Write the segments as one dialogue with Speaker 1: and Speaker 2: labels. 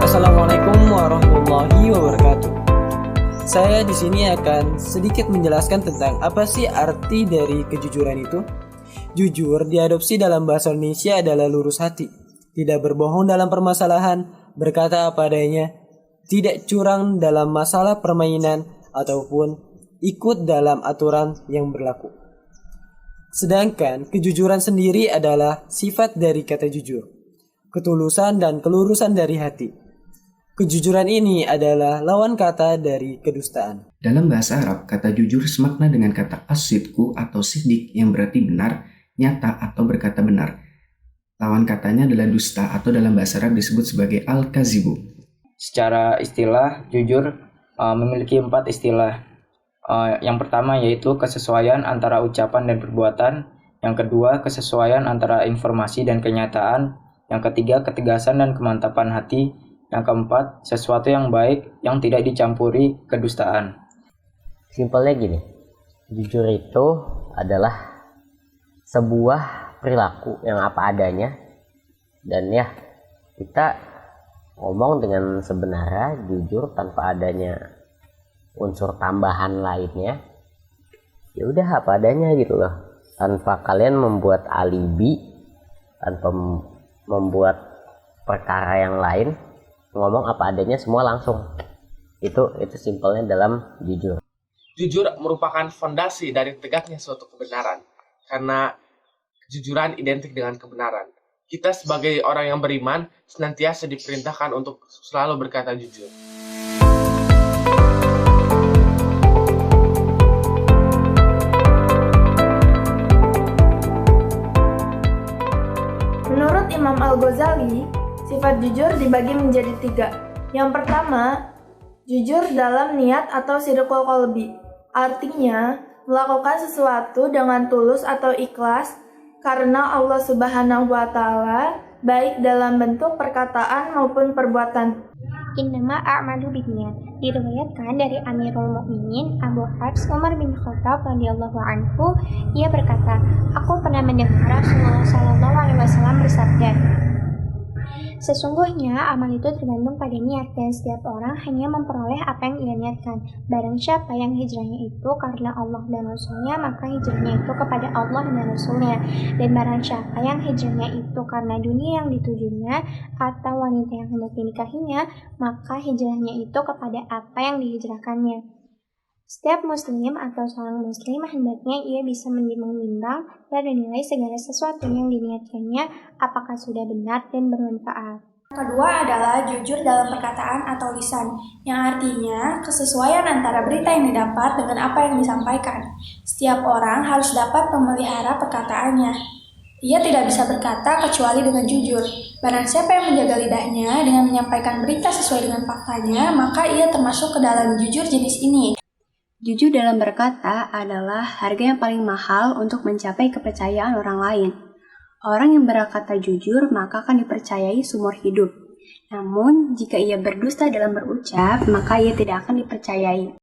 Speaker 1: Assalamualaikum warahmatullahi wabarakatuh. Saya di sini akan sedikit menjelaskan tentang apa sih arti dari kejujuran itu. Jujur diadopsi dalam bahasa Indonesia adalah lurus hati, tidak berbohong dalam permasalahan, berkata apa adanya, tidak curang dalam masalah permainan ataupun ikut dalam aturan yang berlaku. Sedangkan kejujuran sendiri adalah sifat dari kata jujur, ketulusan dan kelurusan dari hati. Kejujuran ini adalah lawan kata dari kedustaan.
Speaker 2: Dalam bahasa Arab, kata jujur semakna dengan kata as-sidqu atau siddiq yang berarti benar, nyata atau berkata benar. Lawan katanya adalah dusta atau dalam bahasa Arab disebut sebagai al-kazibu.
Speaker 3: Secara istilah, jujur memiliki 4 istilah. Yang pertama yaitu kesesuaian antara ucapan dan perbuatan. Yang kedua, kesesuaian antara informasi dan kenyataan. Yang ketiga, ketegasan dan kemantapan hati. Yang keempat, sesuatu yang baik yang tidak dicampuri kedustaan.
Speaker 4: Simpelnya gini, jujur itu adalah sebuah perilaku yang apa adanya. Dan ya, kita ngomong dengan sebenarnya, jujur tanpa adanya unsur tambahan lainnya. Ya udah apa adanya gitu loh. Tanpa kalian membuat alibi, tanpa membuat perkara yang lain, ngomong apa adanya semua langsung. Itu simpelnya dalam jujur.
Speaker 5: Jujur merupakan fondasi dari tegaknya suatu kebenaran, karena kejujuran identik dengan kebenaran. Kita sebagai orang yang beriman senantiasa diperintahkan untuk selalu berkata jujur.
Speaker 6: Menurut Imam Al-Ghazali, sifat jujur dibagi menjadi 3. Yang pertama, jujur dalam niat atau sidqul qalbi. Artinya, melakukan sesuatu dengan tulus atau ikhlas karena Allah Subhanahu wa Ta'ala, baik dalam bentuk perkataan maupun perbuatan.
Speaker 7: Innama a'malu binniyat. Diriwayatkan dari Amirul Mukminin Abu Hafs Umar bin Khattab radhiyallahu anhu, ia berkata, "Aku pernah mendengar Rasulullah sallallahu alaihi wasallam bersabda, sesungguhnya amal itu tergantung pada niat dan setiap orang hanya memperoleh apa yang ia niatkan. Barang siapa yang hijrahnya itu karena Allah dan Rasulnya, maka hijrahnya itu kepada Allah dan Rasulnya. Dan barang siapa yang hijrahnya itu karena dunia yang ditujunya atau wanita yang hendak dinikahinya, maka hijrahnya itu kepada apa yang dihijrahkannya." Setiap muslim atau seorang muslim hendaknya ia bisa menimbang dan menilai segala sesuatu yang diniatkannya apakah sudah benar dan bermanfaat.
Speaker 6: Kedua adalah jujur dalam perkataan atau lisan, yang artinya kesesuaian antara berita yang didapat dengan apa yang disampaikan. Setiap orang harus dapat memelihara perkataannya. Ia tidak bisa berkata kecuali dengan jujur. Barang siapa yang menjaga lidahnya dengan menyampaikan berita sesuai dengan faktanya, maka ia termasuk ke dalam jujur jenis ini.
Speaker 8: Jujur dalam berkata adalah harga yang paling mahal untuk mencapai kepercayaan orang lain. Orang yang berkata jujur maka akan dipercayai seumur hidup. Namun, jika ia berdusta dalam berucap, maka ia tidak akan dipercayai.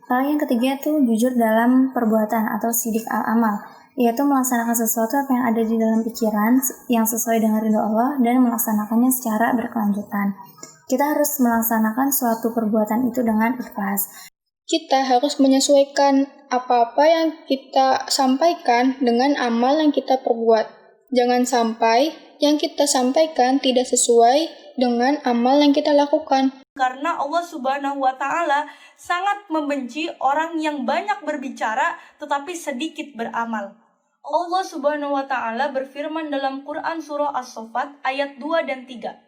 Speaker 6: Lalu yang ketiga itu jujur dalam perbuatan atau sidik al-amal, yaitu melaksanakan sesuatu apa yang ada di dalam pikiran yang sesuai dengan ridho Allah dan melaksanakannya secara berkelanjutan. Kita harus melaksanakan suatu perbuatan itu dengan ikhlas.
Speaker 9: Kita harus menyesuaikan apa-apa yang kita sampaikan dengan amal yang kita perbuat. Jangan sampai yang kita sampaikan tidak sesuai dengan amal yang kita lakukan.
Speaker 10: Karena Allah Subhanahu wa Ta'ala sangat membenci orang yang banyak berbicara tetapi sedikit beramal. Allah Subhanahu wa Ta'ala berfirman dalam Quran surah As-Saffat ayat 2 dan 3.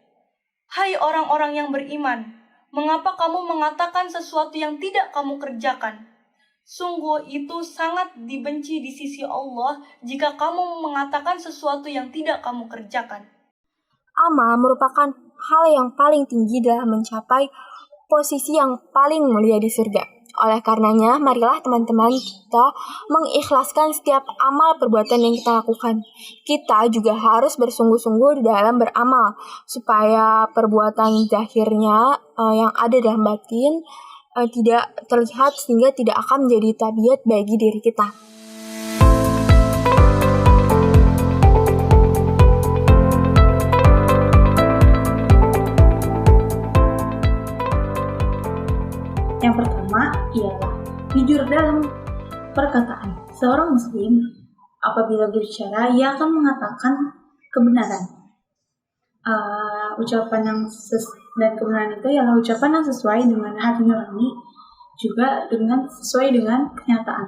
Speaker 10: Hai orang-orang yang beriman, mengapa kamu mengatakan sesuatu yang tidak kamu kerjakan? Sungguh itu sangat dibenci di sisi Allah jika kamu mengatakan sesuatu yang tidak kamu kerjakan.
Speaker 11: Amal merupakan hal yang paling tinggi dalam mencapai posisi yang paling mulia di surga. Oleh karenanya, marilah teman-teman kita mengikhlaskan setiap amal perbuatan yang kita lakukan. Kita juga harus bersungguh-sungguh dalam beramal, supaya perbuatan zahirnya yang ada dalam batin tidak terlihat sehingga tidak akan menjadi tabiat bagi diri kita.
Speaker 6: Yang pertama ialah jujur dalam perkataan. Seorang muslim apabila berbicara, ia akan mengatakan kebenaran. Ucapan yang dan kebenaran itu ialah ucapan yang sesuai dengan hati nurani, juga sesuai dengan kenyataan.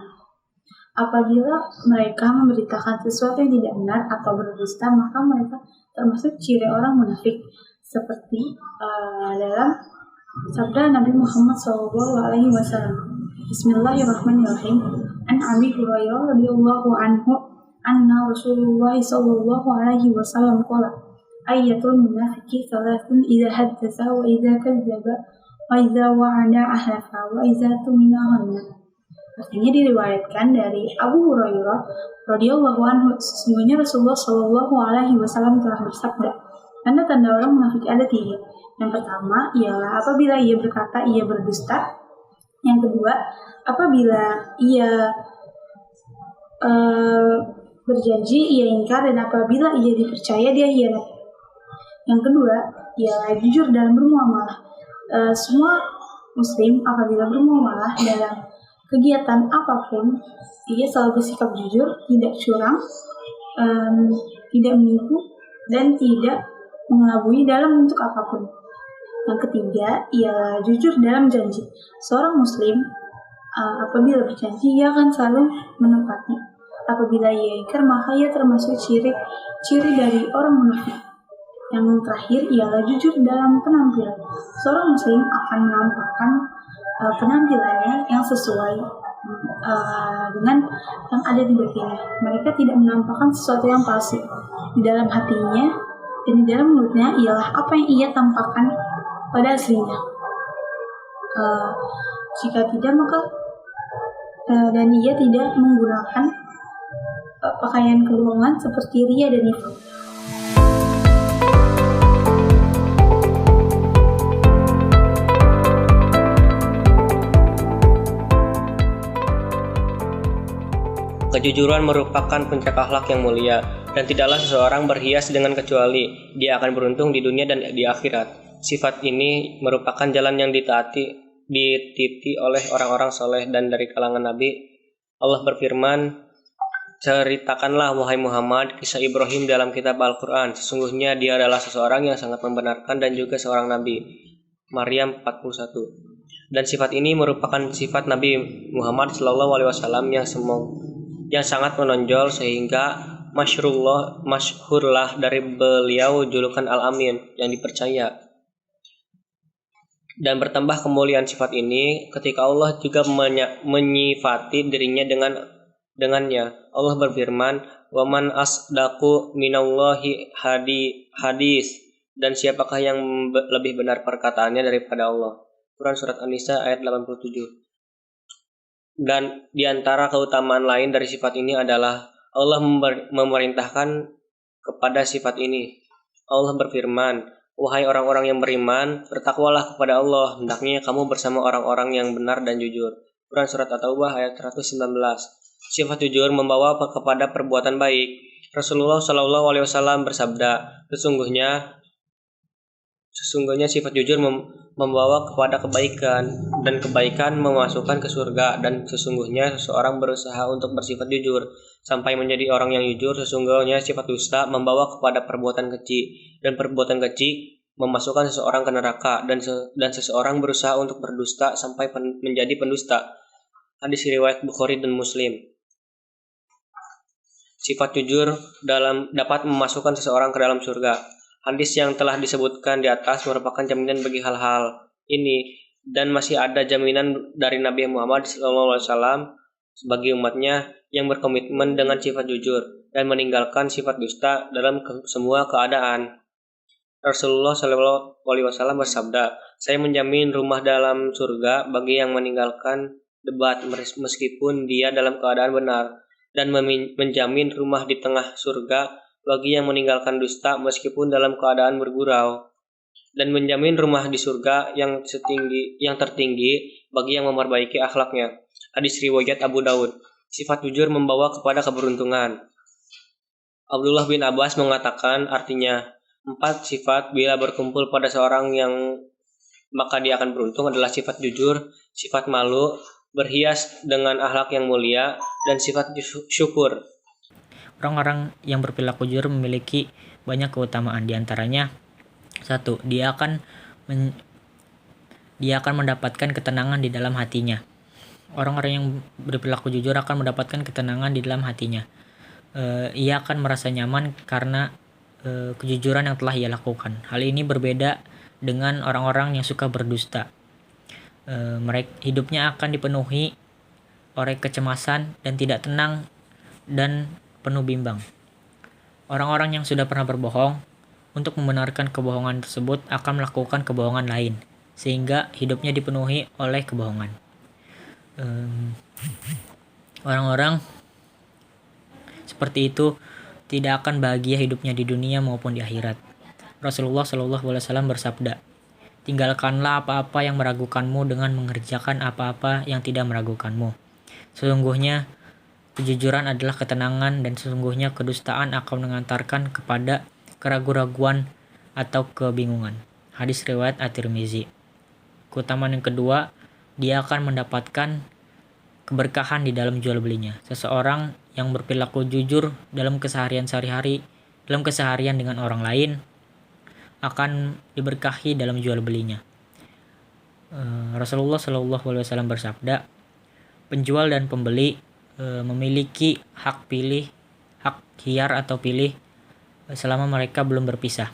Speaker 6: Apabila mereka memberitakan sesuatu yang tidak benar atau berdusta, maka mereka termasuk ciri orang munafik, seperti dalam sabda Nabi Muhammad SAW. Bismillahirrahmanirrahim. An Abi Hurairah radhiyallahu anhu anna Rasulullah sallallahu alaihi wasallam qala ayatul munafiqi thalathun idza haddatsa wa idza kadzdzaba wa idza wa'ada ahlafa wa idza tumina khana. Artinya diriwayatkan dari Abu Hurairah radhiyallahu anhu, sesungguhnya Rasulullah sallallahu alaihi wasallam telah bersabda, tanda-tanda orang munafik ada 3. Yang pertama ialah apabila ia berkata ia berdusta. Yang kedua, apabila ia berjanji ia ingkar, dan apabila ia dipercaya dia hianat. Yang kedua ialah jujur dalam bermuamalah. Semua muslim apabila bermuamalah dalam kegiatan apapun, ia selalu bersikap jujur, tidak curang, tidak menipu, dan tidak mengelabui dalam bentuk apapun. Yang ketiga ialah jujur dalam janji. Seorang muslim apabila berjanji ia akan selalu menepati. Apabila ia ingkar, maka ia termasuk ciri dari orang munafik. Yang terakhir ialah jujur dalam penampilan. Seorang muslim akan menampakkan penampilannya yang sesuai dengan yang ada di batinnya. Mereka tidak menampakkan sesuatu yang palsu. Di dalam hatinya dan di dalam mulutnya ialah apa yang ia tampakkan pada aslinya. Jika tidak, maka dan ia tidak menggunakan pakaian kebohongan seperti ria dan nifaq.
Speaker 12: Kejujuran merupakan puncak akhlak yang mulia, dan tidaklah seseorang berhias dengan kecuali dia akan beruntung di dunia dan di akhirat. Sifat ini merupakan jalan yang dititi oleh orang-orang soleh, dan dari kalangan Nabi. Allah berfirman, ceritakanlah wahai Muhammad kisah Ibrahim dalam kitab Al-Quran. Sesungguhnya dia adalah seseorang yang sangat membenarkan dan juga seorang Nabi. Maryam 41. Dan sifat ini merupakan sifat Nabi Muhammad SAW yang sangat menonjol, sehingga masyhurlah dari beliau julukan Al-Amin, yang dipercaya. Dan bertambah kemuliaan sifat ini ketika Allah juga menyifati dirinya dengannya. Allah berfirman, "Waman asdaqu minallahi hadis." Dan siapakah yang lebih benar perkataannya daripada Allah? Quran surat An-Nisa ayat 87. Dan di antara keutamaan lain dari sifat ini adalah Allah memerintahkan kepada sifat ini. Allah berfirman, "Wahai orang-orang yang beriman, bertakwalah kepada Allah, hendaknya kamu bersama orang-orang yang benar dan jujur." Quran surat At-Taubah ayat 119. Sifat jujur membawa kepada perbuatan baik. Rasulullah SAW bersabda, sesungguhnya sifat jujur membawa kepada kebaikan, dan kebaikan memasukkan ke surga. Dan sesungguhnya seseorang berusaha untuk bersifat jujur sampai menjadi orang yang jujur. Sesungguhnya sifat dusta membawa kepada perbuatan keji, dan perbuatan keji memasukkan seseorang ke neraka, dan seseorang berusaha untuk berdusta sampai menjadi pendusta. Hadis riwayat Bukhari dan Muslim. Sifat jujur dapat memasukkan seseorang ke dalam surga. Hadis yang telah disebutkan di atas merupakan jaminan bagi hal-hal ini, dan masih ada jaminan dari Nabi Muhammad SAW sebagai umatnya yang berkomitmen dengan sifat jujur dan meninggalkan sifat dusta dalam semua keadaan. Rasulullah Shallallahu Alaihi Wasallam bersabda, "Saya menjamin rumah dalam surga bagi yang meninggalkan debat meskipun dia dalam keadaan benar, dan menjamin rumah di tengah surga bagi yang meninggalkan dusta meskipun dalam keadaan bergurau, dan menjamin rumah di surga yang tertinggi bagi yang memperbaiki akhlaknya." Hadis riwayat Abu Daud. Sifat jujur membawa kepada keberuntungan. Abdullah bin Abbas mengatakan artinya 4 sifat bila berkumpul pada seorang yang maka dia akan beruntung adalah sifat jujur, sifat malu, berhias dengan akhlak yang mulia, dan sifat syukur.
Speaker 13: Orang-orang yang berperilaku jujur memiliki banyak keutamaan. Di antaranya, 1. Dia akan mendapatkan ketenangan di dalam hatinya. Orang-orang yang berperilaku jujur akan mendapatkan ketenangan di dalam hatinya. Ia akan merasa nyaman karena kejujuran yang telah ia lakukan. Hal ini berbeda dengan orang-orang yang suka berdusta. Hidupnya akan dipenuhi oleh kecemasan dan tidak tenang dan penuh bimbang. Orang-orang yang sudah pernah berbohong untuk membenarkan kebohongan tersebut akan melakukan kebohongan lain, sehingga hidupnya dipenuhi oleh kebohongan. Orang-orang seperti itu tidak akan bahagia hidupnya di dunia maupun di akhirat. Rasulullah Shallallahu Alaihi Wasallam bersabda, "Tinggalkanlah apa-apa yang meragukanmu dengan mengerjakan apa-apa yang tidak meragukanmu. Sesungguhnya kejujuran adalah ketenangan dan sesungguhnya kedustaan akan mengantarkan kepada keraguan-raguan atau kebingungan." Hadis riwayat At-Tirmizi. Keutamaan yang kedua, dia akan mendapatkan keberkahan di dalam jual belinya. Seseorang yang berperilaku jujur dalam keseharian sehari-hari, dalam keseharian dengan orang lain, akan diberkahi dalam jual belinya. Rasulullah Shallallahu Alaihi Wasallam bersabda, penjual dan pembeli memiliki hak hiar atau pilih selama mereka belum berpisah.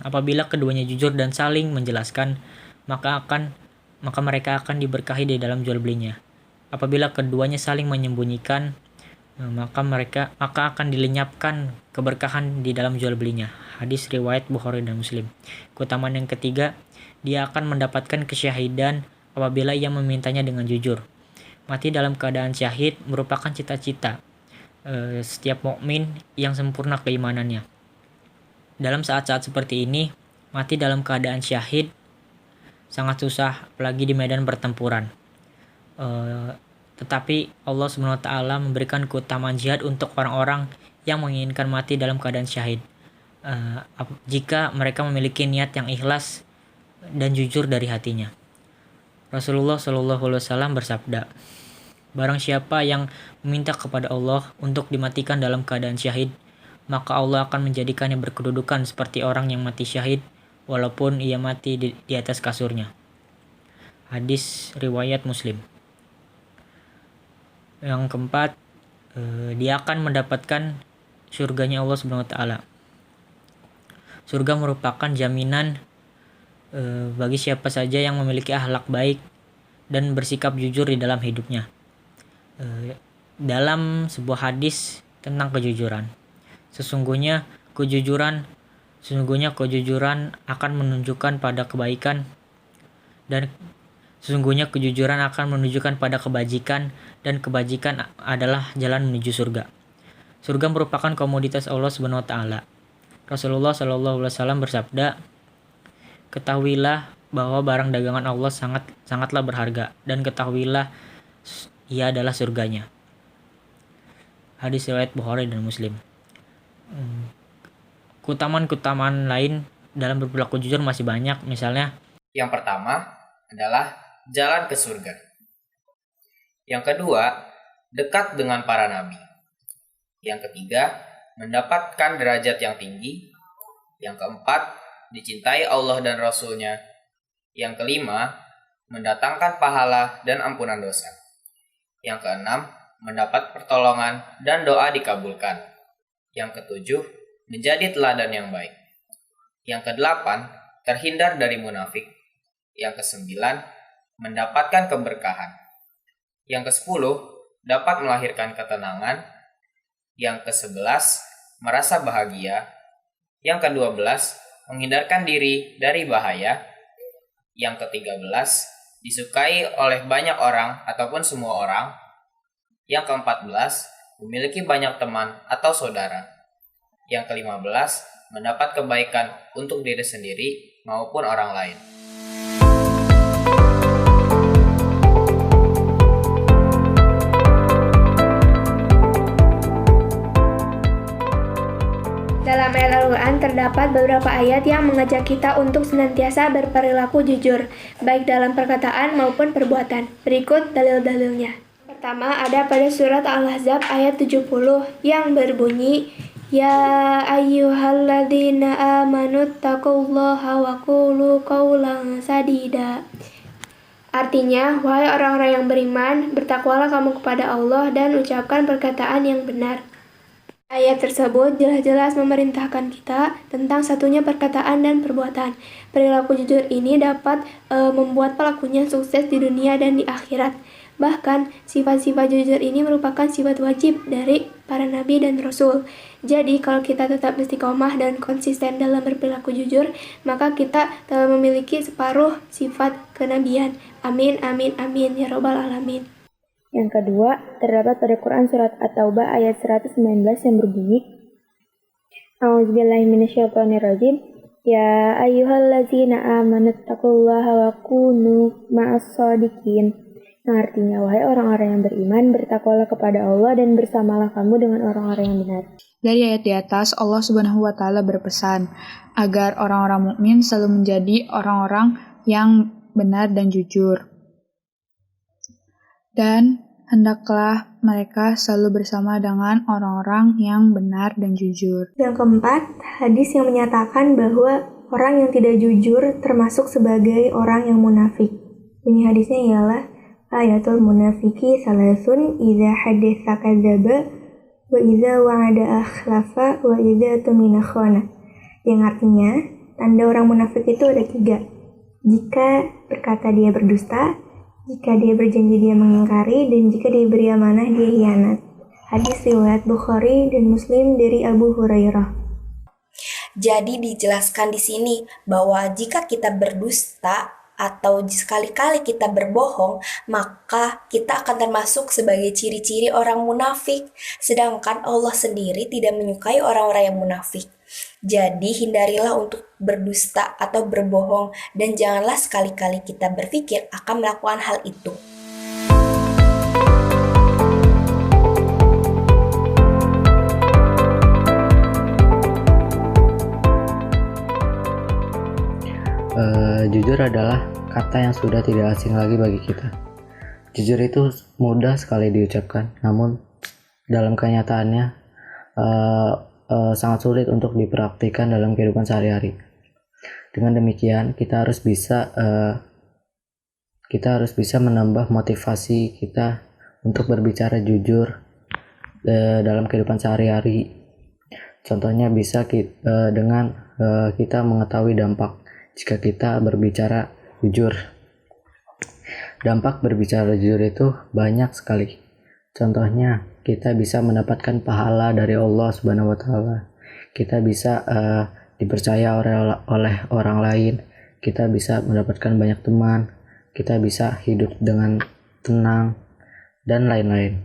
Speaker 13: Apabila keduanya jujur dan saling menjelaskan, maka mereka akan diberkahi di dalam jual belinya. Apabila keduanya saling menyembunyikan, maka akan dilenyapkan keberkahan di dalam jual belinya. Hadis riwayat Bukhari dan Muslim. Keutamaan yang ketiga, dia akan mendapatkan kesyahidan apabila ia memintanya dengan jujur. Mati dalam keadaan syahid merupakan cita-cita setiap mukmin yang sempurna keimanannya. Dalam saat-saat seperti ini, mati dalam keadaan syahid sangat susah, apalagi di medan pertempuran. Tetapi Allah SWT memberikan keutamaan jihad untuk orang-orang yang menginginkan mati dalam keadaan syahid, jika mereka memiliki niat yang ikhlas dan jujur dari hatinya. Rasulullah SAW bersabda, barang siapa yang meminta kepada Allah untuk dimatikan dalam keadaan syahid, maka Allah akan menjadikannya berkedudukan seperti orang yang mati syahid walaupun ia mati di atas kasurnya. Hadis riwayat Muslim. Yang keempat, dia akan mendapatkan surganya Allah SWT. Surga merupakan jaminan bagi siapa saja yang memiliki akhlak baik dan bersikap jujur di dalam hidupnya. Dalam sebuah hadis tentang kejujuran, sesungguhnya kejujuran akan menunjukkan pada kebaikan dan sesungguhnya kejujuran akan menunjukkan pada kebajikan dan kebajikan adalah jalan menuju surga. Surga merupakan komoditas Allah Subhanahu wa taala. Rasulullah Shallallahu Alaihi Wasallam bersabda, ketahuilah bahwa barang dagangan Allah sangatlah berharga dan ketahuilah ia adalah surganya. Hadis riwayat Bukhari dan Muslim. Keutamaan lain dalam berperilaku jujur masih banyak. Misalnya,
Speaker 14: yang pertama adalah jalan ke surga. Yang kedua, dekat dengan para nabi. Yang ketiga, mendapatkan derajat yang tinggi. Yang keempat, dicintai Allah dan Rasul-Nya. Yang kelima, mendatangkan pahala dan ampunan dosa. Yang keenam, mendapat pertolongan dan doa dikabulkan. Yang ketujuh, menjadi teladan yang baik. Yang kedelapan, terhindar dari munafik. Yang kesembilan, mendapatkan keberkahan. Yang kesepuluh, dapat melahirkan ketenangan. Yang kesebelas, merasa bahagia. Yang kedua belas, menghindarkan diri dari bahaya. Yang ke-13, disukai oleh banyak orang ataupun semua orang. Yang ke-14, memiliki banyak teman atau saudara. Yang ke-15, mendapat kebaikan untuk diri sendiri maupun orang lain.
Speaker 15: Dalam ayat Al-Quran terdapat beberapa ayat yang mengajak kita untuk senantiasa berperilaku jujur, baik dalam perkataan maupun perbuatan. Berikut dalil-dalilnya. Pertama ada pada surat Al-Ahzab ayat 70 yang berbunyi, Ya ayyuhalladzina amanu taqullaha wa qulu qawlan sadida. Artinya, wahai orang-orang yang beriman, bertakwalah kamu kepada Allah dan ucapkan perkataan yang benar. Ayat tersebut jelas-jelas memerintahkan kita tentang satunya perkataan dan perbuatan. Perilaku jujur ini dapat membuat pelakunya sukses di dunia dan di akhirat. Bahkan, sifat-sifat jujur ini merupakan sifat wajib dari para nabi dan rasul. Jadi, kalau kita tetap istiqomah dan konsisten dalam berperilaku jujur, maka kita telah memiliki separuh sifat kenabian. Amin, amin, amin, ya robbal alamin.
Speaker 7: Yang kedua, terdapat pada Quran Surat At-Taubah ayat 119 yang berbunyi, A'udzubillahi minasyaitonirrajim, Ya ayyuhallazina amanu taqullaha wa kunu ma'as-shadiqin. Yang artinya, wahai orang-orang yang beriman, bertakwalah kepada Allah dan bersamalah kamu dengan orang-orang yang benar.
Speaker 16: Dari ayat di atas, Allah Subhanahu wa Ta'ala berpesan agar orang-orang mukmin selalu menjadi orang-orang yang benar dan jujur. Dan hendaklah mereka selalu bersama dengan orang-orang yang benar dan jujur.
Speaker 15: Yang keempat, hadis yang menyatakan bahwa orang yang tidak jujur termasuk sebagai orang yang munafik. Bunyi hadisnya ialah, Ayatul munafiki salasun idza haditsa kadzaba wa idza wa'ada akhlafa wa idza tumina khana. Yang artinya, tanda orang munafik itu ada 3. Jika berkata dia berdusta, jika dia berjanji dia mengingkari, dan jika diberi amanah dia hianat. Hadis riwayat Bukhari dan Muslim dari Abu Hurairah.
Speaker 17: Jadi dijelaskan di sini bahwa jika kita berdusta atau sekali-kali kita berbohong, maka kita akan termasuk sebagai ciri-ciri orang munafik. Sedangkan Allah sendiri tidak menyukai orang-orang yang munafik. Jadi hindarilah untuk berdusta atau berbohong, dan janganlah sekali-kali kita berpikir akan melakukan hal itu.
Speaker 18: Jujur adalah kata yang sudah tidak asing lagi bagi kita. Jujur itu mudah sekali diucapkan, namun dalam kenyataannya sangat sulit untuk dipraktikkan dalam kehidupan sehari-hari. Dengan demikian, kita harus bisa menambah motivasi kita untuk berbicara jujur dalam kehidupan sehari-hari. Contohnya bisa dengan kita mengetahui dampak jika kita berbicara jujur. Dampak berbicara jujur itu banyak sekali. Contohnya, kita bisa mendapatkan pahala dari Allah Subhanahu wa Ta'ala. Kita bisa dipercaya oleh orang lain. Kita bisa mendapatkan banyak teman. Kita bisa hidup dengan tenang dan lain-lain.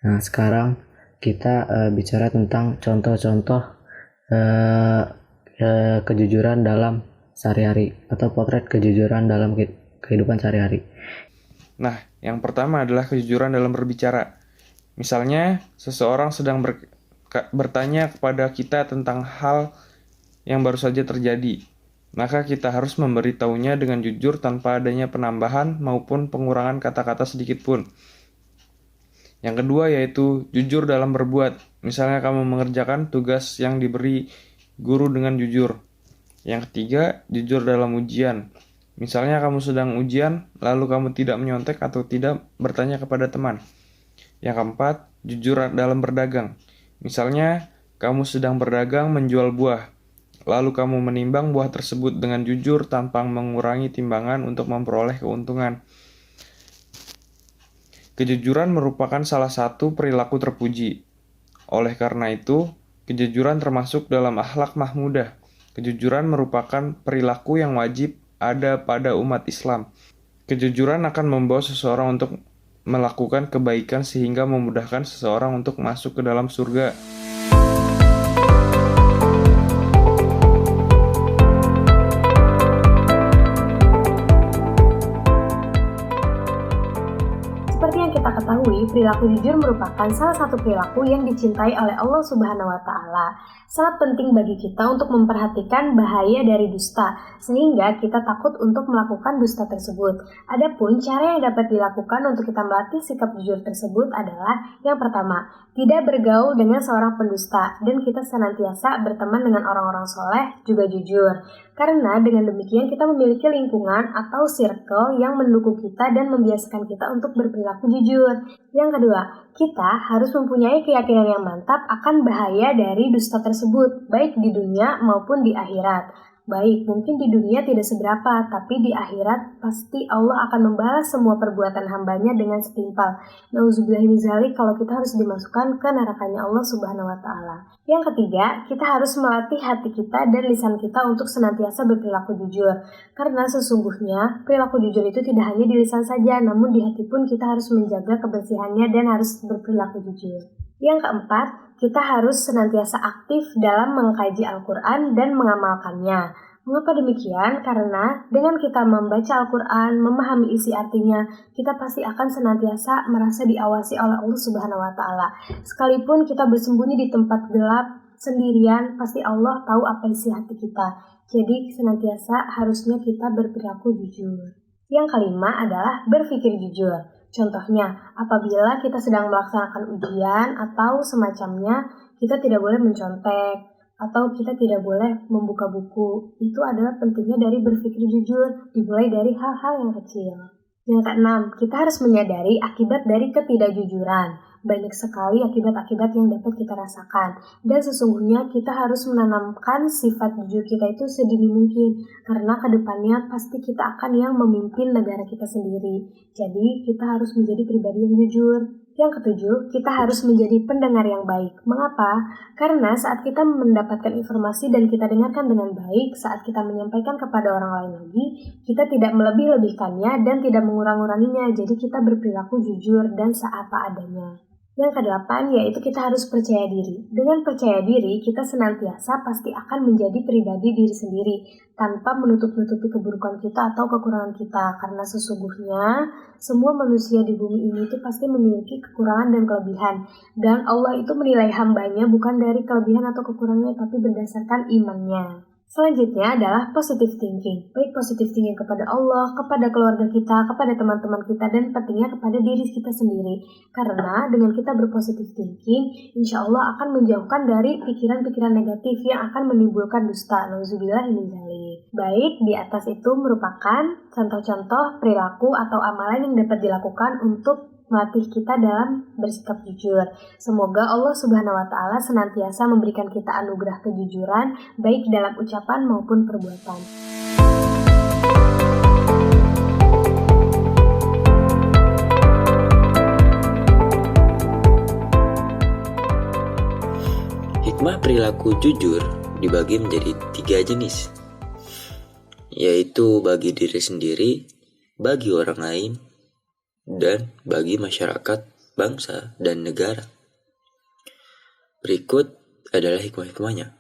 Speaker 18: Nah, sekarang kita bicara tentang contoh-contoh kejujuran dalam sehari-hari atau potret kejujuran dalam kehidupan sehari-hari.
Speaker 19: Nah, yang pertama adalah kejujuran dalam berbicara. Misalnya, seseorang sedang bertanya kepada kita tentang hal yang baru saja terjadi. Maka kita harus memberitahunya dengan jujur tanpa adanya penambahan maupun pengurangan kata-kata sedikit pun. Yang kedua yaitu jujur dalam berbuat. Misalnya kamu mengerjakan tugas yang diberi guru dengan jujur. Yang ketiga, jujur dalam ujian. Misalnya kamu sedang ujian, lalu kamu tidak menyontek atau tidak bertanya kepada teman. Yang keempat, jujur dalam berdagang. Misalnya, kamu sedang berdagang menjual buah, lalu kamu menimbang buah tersebut dengan jujur tanpa mengurangi timbangan untuk memperoleh keuntungan. Kejujuran merupakan salah satu perilaku terpuji. Oleh karena itu, kejujuran termasuk dalam akhlak mahmudah. Kejujuran merupakan perilaku yang wajib ada pada umat Islam. Kejujuran akan membawa seseorang untuk melakukan kebaikan sehingga memudahkan seseorang untuk masuk ke dalam surga.
Speaker 20: Seperti yang kita ketahui, perilaku jujur merupakan salah satu perilaku yang dicintai oleh Allah Subhanahu wa Ta'ala. Sangat penting bagi kita untuk memperhatikan bahaya dari dusta, sehingga kita takut untuk melakukan dusta tersebut. Adapun cara yang dapat dilakukan untuk kita melatih sikap jujur tersebut adalah yang pertama, tidak bergaul dengan seorang pendusta, dan kita senantiasa berteman dengan orang-orang soleh juga jujur. Karena dengan demikian kita memiliki lingkungan atau circle yang mendukung kita dan membiasakan kita untuk berperilaku jujur. Yang kedua, kita harus mempunyai keyakinan yang mantap akan bahaya dari dusta tersebut, baik di dunia maupun di akhirat. Baik, mungkin di dunia tidak seberapa, tapi di akhirat pasti Allah akan membalas semua perbuatan hambanya dengan setimpal. Nauzubillahiminzalik, kalau kita harus dimasukkan ke nerakanya Allah Subhanahu wa Ta'ala. Yang ketiga, kita harus melatih hati kita dan lisan kita untuk senantiasa berperilaku jujur. Karena sesungguhnya perilaku jujur itu tidak hanya di lisan saja, namun di hati pun kita harus menjaga kebersihannya dan harus berperilaku jujur. Yang keempat, kita harus senantiasa aktif dalam mengkaji Al-Quran dan mengamalkannya. Mengapa demikian? Karena dengan kita membaca Al-Quran, memahami isi artinya, kita pasti akan senantiasa merasa diawasi oleh Allah Subhanahu wa Ta'ala. Sekalipun kita bersembunyi di tempat gelap sendirian, pasti Allah tahu apa isi hati kita. Jadi senantiasa harusnya kita berperilaku jujur. Yang kelima adalah berpikir jujur. Contohnya, apabila kita sedang melaksanakan ujian atau semacamnya, kita tidak boleh mencontek atau kita tidak boleh membuka buku. Itu adalah pentingnya dari berpikir jujur, dimulai dari hal-hal yang kecil. Yang keenam, kita harus menyadari akibat dari ketidakjujuran. Banyak sekali akibat-akibat yang dapat kita rasakan. Dan sesungguhnya kita harus menanamkan sifat jujur kita itu sedini mungkin. Karena kedepannya pasti kita akan yang memimpin negara kita sendiri. Jadi kita harus menjadi pribadi yang jujur. Yang ketujuh, kita harus menjadi pendengar yang baik. Mengapa? Karena saat kita mendapatkan informasi dan kita dengarkan dengan baik, saat kita menyampaikan kepada orang lain lagi, kita tidak melebih-lebihkannya dan tidak mengurang-uranginya. Jadi kita berperilaku jujur dan seapa adanya. Yang kedelapan, yaitu kita harus percaya diri. Dengan percaya diri, kita senantiasa pasti akan menjadi pribadi diri sendiri, tanpa menutup-nutupi keburukan kita atau kekurangan kita. Karena sesungguhnya, semua manusia di bumi ini itu pasti memiliki kekurangan dan kelebihan. Dan Allah itu menilai hambanya bukan dari kelebihan atau kekurangannya, tapi berdasarkan imannya. Selanjutnya adalah positive thinking. Baik positive thinking kepada Allah, kepada keluarga kita, kepada teman-teman kita, dan pentingnya kepada diri kita sendiri. Karena dengan kita berpositive thinking, insya Allah akan menjauhkan dari pikiran-pikiran negatif yang akan menimbulkan dusta. Nauzubillahiminzalik. Baik, di atas itu merupakan contoh-contoh perilaku atau amalan yang dapat dilakukan untuk melatih kita dalam bersikap jujur. Semoga Allah Subhanahu wa Ta'ala senantiasa memberikan kita anugerah kejujuran baik dalam ucapan maupun perbuatan.
Speaker 21: Hikmah perilaku jujur dibagi menjadi 3 jenis, yaitu bagi diri sendiri, bagi orang lain, dan bagi masyarakat, bangsa, dan negara. Berikut adalah hikmah-hikmahnya.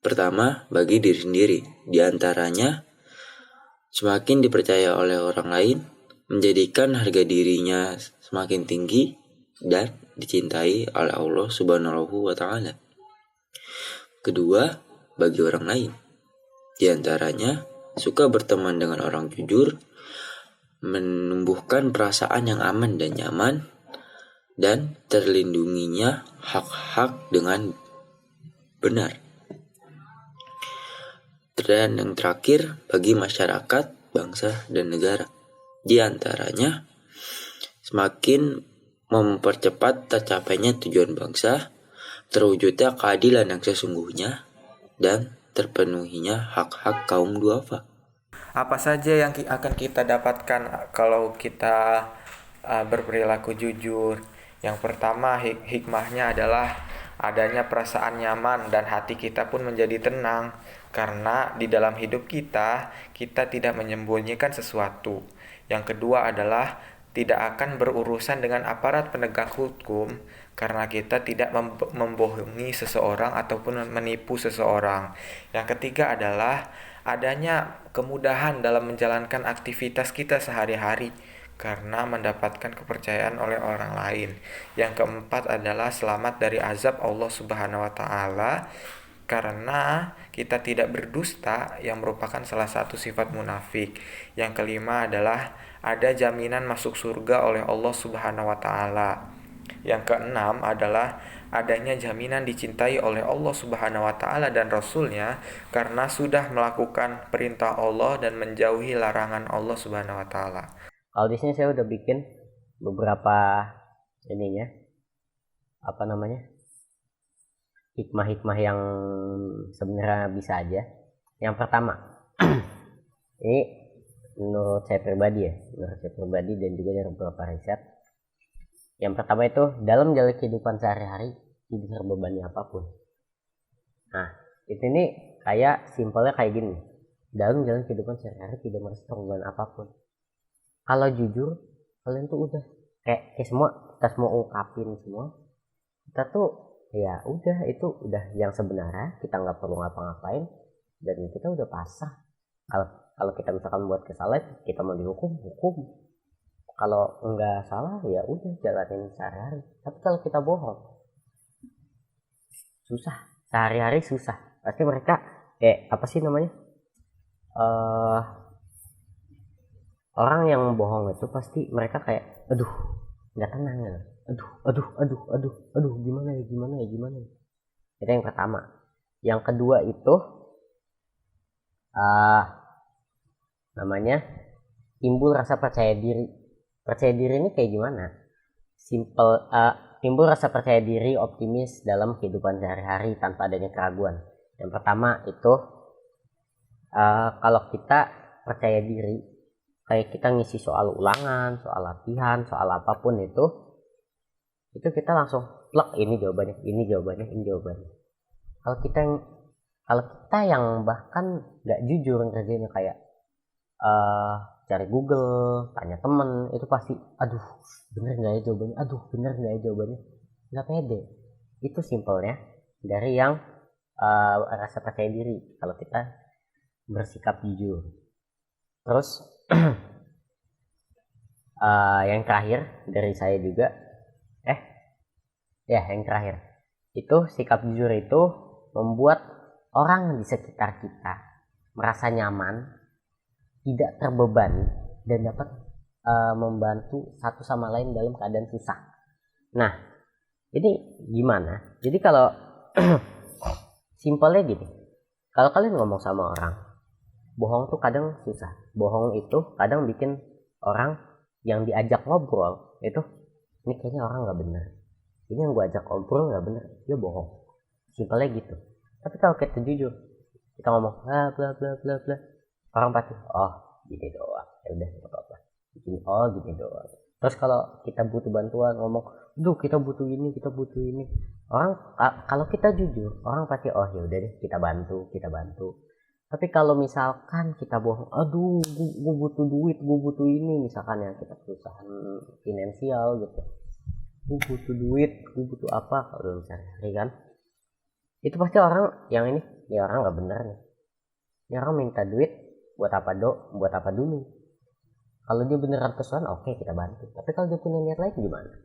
Speaker 21: Pertama, bagi diri sendiri. Di antaranya, semakin dipercaya oleh orang lain, menjadikan harga dirinya semakin tinggi dan dicintai oleh Allah Subhanahu wa Ta'ala. Kedua, bagi orang lain. Di antaranya, suka berteman dengan orang jujur, menumbuhkan perasaan yang aman dan nyaman, dan terlindunginya hak-hak dengan benar. Dan yang terakhir, bagi masyarakat, bangsa, dan negara. Di antaranya, semakin mempercepat tercapainya tujuan bangsa, terwujudnya keadilan yang sesungguhnya, dan terpenuhinya hak-hak kaum duafa.
Speaker 22: Apa saja yang akan kita dapatkan kalau kita berperilaku jujur? Yang pertama, hikmahnya adalah adanya perasaan nyaman dan hati kita pun menjadi tenang. karena di dalam hidup kita tidak menyembunyikan sesuatu. Yang kedua adalah tidak akan berurusan dengan aparat penegak hukum karena kita tidak membohongi seseorang ataupun menipu seseorang. Yang ketiga adalah adanya kemudahan dalam menjalankan aktivitas kita sehari-hari karena mendapatkan kepercayaan oleh orang lain. Yang keempat adalah selamat dari azab Allah Subhanahu wa taala karena kita tidak berdusta yang merupakan salah satu sifat munafik. Yang kelima adalah ada jaminan masuk surga oleh Allah Subhanahu wa taala. Yang keenam adalah adanya jaminan dicintai oleh Allah Subhanahu wa taala dan Rasul-Nya karena sudah melakukan perintah Allah dan menjauhi larangan Allah Subhanahu wa taala.
Speaker 4: Kalau di sini saya udah bikin beberapa hikmah-hikmah yang sebenarnya bisa aja. Yang pertama, ini menurut saya pribadi dan juga dari beberapa riset. Yang pertama itu dalam jalan kehidupan sehari-hari tidak terbebani apapun. Nah, itu nih kayak simpelnya kayak gini. Dalam jalan kehidupan sehari-hari tidak merasa terbebani apapun. Kalau jujur, kalian tuh udah kayak semua kita semua ungkapin semua. Kita tuh ya udah itu udah yang sebenarnya, kita nggak perlu ngapa-ngapain dan kita udah pasrah. Kalau kita misalkan buat kesalahan, kita mau dihukum, hukum. Kalau nggak salah ya udah jalanin sehari-hari. Tapi kalau kita bohong, susah. Sehari-hari susah. Pasti mereka orang yang bohong itu pasti mereka kayak nggak tenang ya. Gimana ya. Itu yang pertama. Yang kedua itu timbul rasa percaya diri. Percaya diri ini kayak gimana? Timbul rasa percaya diri, optimis dalam kehidupan sehari-hari tanpa adanya keraguan. Yang pertama itu kalau kita percaya diri, kayak kita ngisi soal ulangan, soal latihan, soal apapun itu kita langsung plek, ini jawabannya. Kalau kita yang bahkan nggak jujur ngerjainnya kayak cari Google, tanya temen, itu pasti bener nggak ya jawabannya, nggak pede. Itu simpelnya dari yang rasa percaya diri kalau kita bersikap jujur. Terus yang terakhir dari saya juga yang terakhir itu sikap jujur itu membuat orang di sekitar kita merasa nyaman, tidak terbebani, dan dapat membantu satu sama lain dalam keadaan susah. Nah, ini gimana? Jadi kalau simpelnya gini, kalau kalian ngomong sama orang, bohong tuh kadang susah. Bohong itu kadang bikin orang yang diajak ngobrol itu, ini kayaknya orang nggak benar. Ini yang gue ajak ngobrol nggak benar, dia bohong. Simpelnya gitu. Tapi kalau kita jujur, kita ngomong bla bla bla bla bla, orang pasti gini doang, ya udah nggak apa-apa, gini doang. Terus kalau kita butuh bantuan ngomong, kita butuh ini, orang kalau kita jujur, orang pasti ya udah deh kita bantu. Tapi kalau misalkan kita bohong, gue butuh duit, gue butuh ini, misalkan yang kita perusahaan finansial gitu, gue butuh duit, gue butuh apa, kalau misalnya kan, itu pasti orang yang ini orang nggak bener nih. Ini orang minta duit buat apa dulu? Kalau dia beneran kesusahan, oke kita bantu. Tapi kalau dia punya niat lain gimana?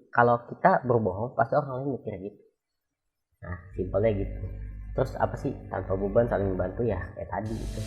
Speaker 4: Kalau kita berbohong, pasti orang lain mikir gitu. Nah, simpelnya gitu. Terus apa sih, tanpa beban saling membantu ya kayak tadi itu.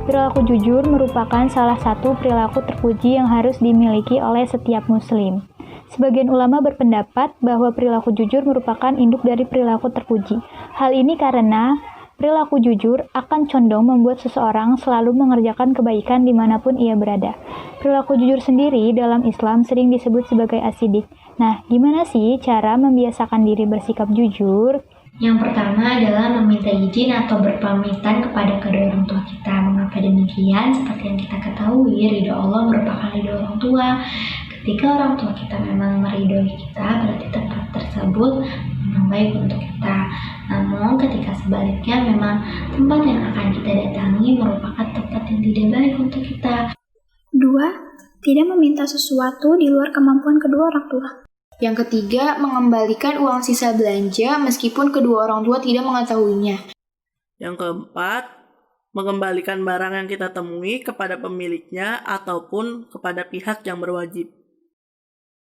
Speaker 1: Perilaku jujur merupakan salah satu perilaku terpuji yang harus dimiliki oleh setiap muslim. Sebagian ulama berpendapat bahwa perilaku jujur merupakan induk dari perilaku terpuji. Hal ini karena perilaku jujur akan condong membuat seseorang selalu mengerjakan kebaikan dimanapun ia berada. Perilaku jujur sendiri dalam Islam sering disebut sebagai asidik. Nah, gimana sih cara membiasakan diri bersikap jujur? Yang pertama adalah meminta izin atau berpamitan kepada kedua orang tua kita. Mengapa demikian? Seperti yang kita ketahui, ridho Allah merupakan ridho orang tua. Ketika orang tua kita memang meridhoi kita, berarti tempat tersebut memang baik untuk kita. Namun ketika sebaliknya memang tempat yang akan kita datangi merupakan tempat yang tidak baik untuk kita.
Speaker 7: 2. Tidak meminta sesuatu di luar kemampuan kedua orang tua.
Speaker 9: Yang ketiga, mengembalikan uang sisa belanja meskipun kedua orang tua tidak mengetahuinya.
Speaker 2: Yang keempat, mengembalikan barang yang kita temui kepada pemiliknya ataupun kepada pihak yang berwajib.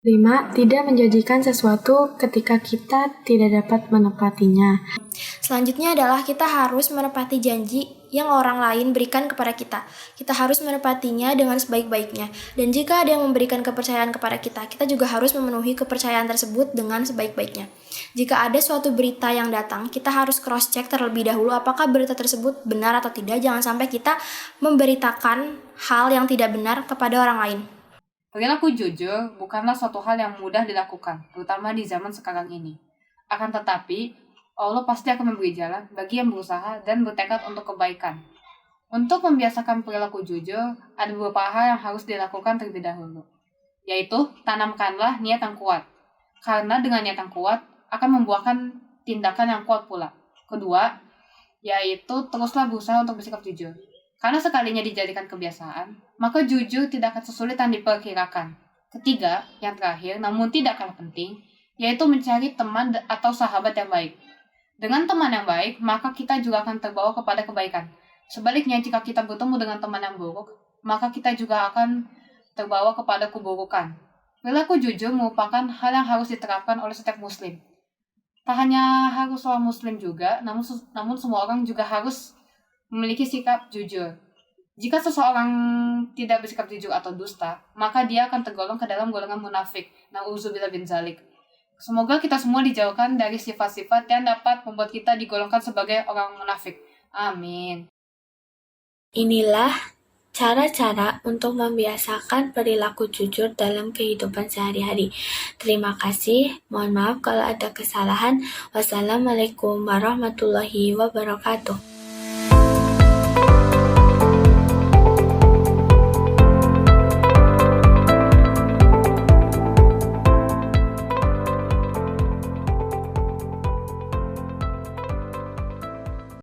Speaker 9: 5. Tidak menjanjikan sesuatu ketika kita tidak dapat menepatinya.
Speaker 6: Selanjutnya adalah kita harus menepati janji yang orang lain berikan kepada kita. Kita harus menepatinya dengan sebaik-baiknya. Dan jika ada yang memberikan kepercayaan kepada kita, kita juga harus memenuhi kepercayaan tersebut dengan sebaik-baiknya. Jika ada suatu berita yang datang, kita harus cross-check terlebih dahulu apakah berita tersebut benar atau tidak. Jangan sampai kita memberitakan hal yang tidak benar kepada orang lain.
Speaker 3: Perilaku jujur bukanlah suatu hal yang mudah dilakukan, terutama di zaman sekarang ini. Akan tetapi, Allah pasti akan memberi jalan bagi yang berusaha dan bertekad untuk kebaikan. Untuk membiasakan perilaku jujur, ada beberapa hal yang harus dilakukan terlebih dahulu, yaitu tanamkanlah niat yang kuat, karena dengan niat yang kuat akan membuahkan tindakan yang kuat pula. Kedua, yaitu teruslah berusaha untuk bersikap jujur. Karena sekalinya dijadikan kebiasaan, maka jujur tidak akan sesulit yang diperkirakan. Ketiga, yang terakhir, namun tidak kalah penting, yaitu mencari teman atau sahabat yang baik. Dengan teman yang baik, maka kita juga akan terbawa kepada kebaikan. Sebaliknya, jika kita bertemu dengan teman yang buruk, maka kita juga akan terbawa kepada keburukan. Perilaku jujur merupakan hal yang harus diterapkan oleh setiap muslim. Tak hanya harus seorang muslim juga, namun semua orang juga harus memiliki sikap jujur. Jika seseorang tidak bersikap jujur atau dusta, maka dia akan tergolong ke dalam golongan munafik. Na'udzubillah min dzalik. Semoga kita semua dijauhkan dari sifat-sifat yang dapat membuat kita digolongkan sebagai orang munafik. Amin.
Speaker 17: Inilah cara-cara untuk membiasakan perilaku jujur dalam kehidupan sehari-hari. Terima kasih. Mohon maaf kalau ada kesalahan. Wassalamualaikum warahmatullahi wabarakatuh.